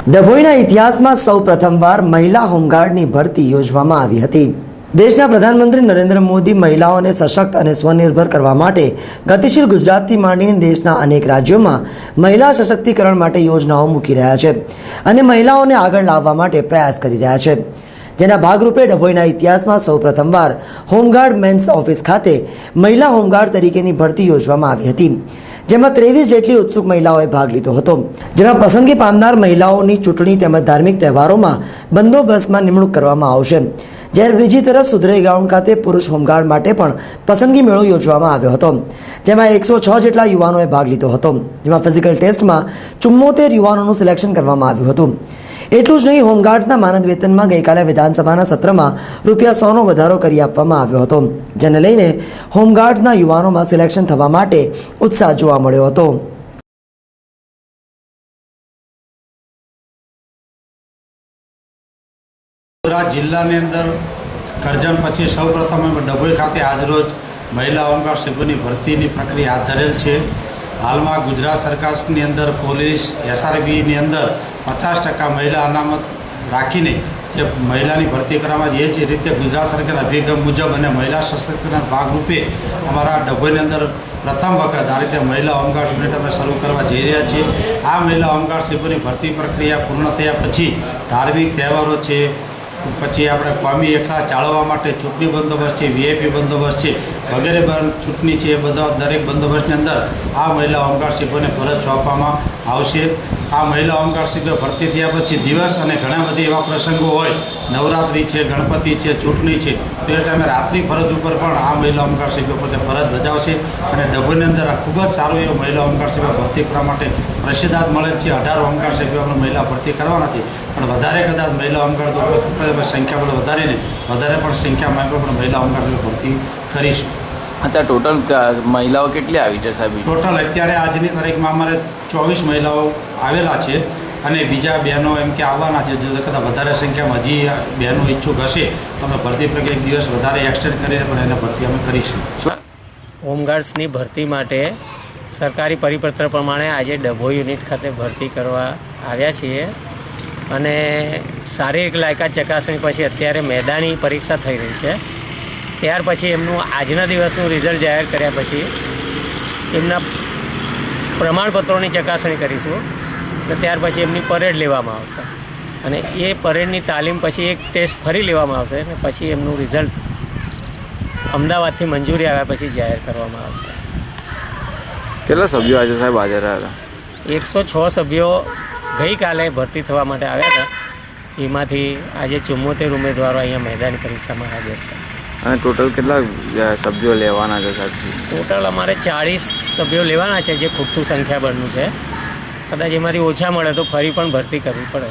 ડભોઈના ઇતિહાસમાં સૌ પ્રથમવાર મહિલા હોમગાર્ડની ભરતી યોજવામાં આવી હતી। દેશના પ્રધાનમંત્રી નરેન્દ્ર મોદી મહિલાઓને સશક્ત અને સ્વનિર્ભર કરવા માટે ગતિશીલ ગુજરાતથી માંડીને દેશના અનેક રાજ્યોમાં મહિલા સશક્તિકરણ માટે યોજનાઓ મૂકી રહ્યા છે અને મહિલાઓને આગળ લાવવા માટે પ્રયાસ કરી રહ્યા છે। જેના ભાગરૂપે ડભોઈના ઇતિહાસમાં સૌ પ્રથમવાર હોમગાર્ડ મેન્સ ઓફિસ ખાતે મહિલા હોમગાર્ડ તરીકેની ભરતી યોજવામાં આવી હતી, જેમાં 23 જેટલી ઉત્સુક મહિલાઓએ ભાગ લીધો હતો। જેમાં પસંદગી પામનાર મહિલાઓની ચૂંટણી તેમજ ધાર્મિક તહેવારોમાં બંદોબસ્તમાં નિમણૂક કરવામાં આવશે, જ્યારે બીજી તરફ સુધરાઈ ગ્રાઉન્ડ ખાતે પુરુષ હોમગાર્ડ માટે પણ પસંદગી મેળો યોજવામાં આવ્યો હતો, જેમાં 106 જેટલા યુવાનોએ ભાગ લીધો હતો, જેમાં ફિઝિકલ ટેસ્ટમાં 74 યુવાનોનું સિલેક્શન કરવામાં આવ્યું હતું। એટલું જ નહીં, હોમગાર્ડ્સના માનદ વેતનમાં ગઈકાલે વિધાનસભાના સત્રમાં ₹100નો વધારો કરી આપવામાં આવ્યો હતો, જેને લઈને હોમગાર્ડ્સના યુવાનોમાં સિલેક્શન થવા માટે ઉત્સાહ જોવા મળ્યો હતો। વડોદરા જિલ્લાની અંદર કરજણ પછી સૌ પ્રથમ ડભોઈ ખાતે આજરોજ મહિલા હોમગાર્ડ સિબ્બંદીની ભરતીની પ્રક્રિયા હાથ ધરેલ છે। હાલમાં ગુજરાત સરકારની અંદર પોલીસ SRBની અંદર 50% મહિલા અનામત રાખીને જે મહિલાની ભરતી કરવામાં એ જ રીતે ગુજરાત સરકારના અભિગમ મુજબ અને મહિલા સશક્તિકરણ ભાગરૂપે અમારા ડભોઈની અંદર પ્રથમ વખત આ રીતે મહિલા હોમગાર્ડ યુનિટ અમે શરૂ કરવા જઈ રહ્યા છીએ। આ મહિલા હોમગાર્ડ સિબ્બંદીની ભરતી પ્રક્રિયા પૂર્ણ થયા પછી ધાર્મિક તહેવારો છે, પછી આપણે કોમી એકતા જાળવવા માટે ચૂંટણી બંદોબસ્ત છે, VIP બંદોબસ્ત છે, વગેરે ચૂંટણી છે, એ બધા દરેક બંદોબસ્તની અંદર આ મહિલા હોમગાર્ડ સિબ્બંદીને ફરજ સોંપવામાં આવશે। આ મહિલા હોમગાર્ડ સિબ્બંદી ભરતી થયા પછી દિવસ અને ઘણા બધા એવા પ્રસંગો હોય, નવરાત્રિ છે, ગણપતિ છે, ચૂંટણી છે, તો એ ટાઈમે રાત્રિ ફરજ ઉપર પણ આ મહિલા હોમગાર્ડ સિબ્બંદી પોતે ફરજ બજાવશે અને ડભોઈની અંદર આ ખૂબ જ સારું એવું મહિલા હોમગાર્ડ સિબ્બંદી ભરતી કરવા માટે પ્રસિદ્ધાત મળેલ છે। 18 હોમગાર્ડ સિબ્બંદી મહિલા ભરતી કરવાના છે, પણ વધારે કદાચ મહિલા હોમગાર્ડ સંખ્યા પણ વધારીને વધારે પણ સંખ્યામાં પણ મહિલા હોમગાર્ડ ભરતી કરીશું। અત્યારે ટોટલ મહિલાઓ કેટલી આવી છે સાહેબ? ટોટલ અત્યારે આજની તારીખમાં અમારે 24 મહિલાઓ આવેલા છે અને બીજા બહેનો એમ કે આવવાના છે। જો કદાચ વધારે સંખ્યામાં હજી બહેનો ઈચ્છુક હશે તો અમે ભરતી પ્રક્રિયા એક દિવસ વધારે એક્સટેન્ડ કરીને પણ એને ભરતી અમે કરીશું। હોમગાર્ડ્સની ભરતી માટે સરકારી પરિપત્ર પ્રમાણે આજે ડભોઈ યુનિટ ખાતે ભરતી કરવા આવ્યા છીએ અને શારીરિક લાયકાત ચકાસણી પછી અત્યારે મેદાની પરીક્ષા થઈ રહી છે। ત્યાર પછી એમનું આજના દિવસનું રિઝલ્ટ જાહેર કર્યા પછી એમના પ્રમાણપત્રોની ચકાસણી કરીશું અને ત્યાર પછી એમની પરેડ લેવામાં આવશે અને એ પરેડની તાલીમ પછી એક ટેસ્ટ ફરી લેવામાં આવશે અને પછી એમનું રિઝલ્ટ અમદાવાદથી મંજૂરી આવ્યા પછી જાહેર કરવામાં આવશે। કેટલા સભ્યો આજે સાહેબ હાજર હતા? 106 સભ્યો ગઈકાલે ભરતી થવા માટે આવ્યા હતા, એમાંથી આજે 74 ઉમેદવારો અહીંયા મેદાની પરીક્ષામાં હાજર છે। અને ટોટલ કેટલા સભ્યો લેવાના છે સાહેબ? ટોટલ અમારે 40 સભ્યો લેવાના છે, જે ખૂટતું સંખ્યાબળનું છે। કદાચ એમાંથી ઓછા મળે તો ફરી પણ ભરતી કરવી પડે।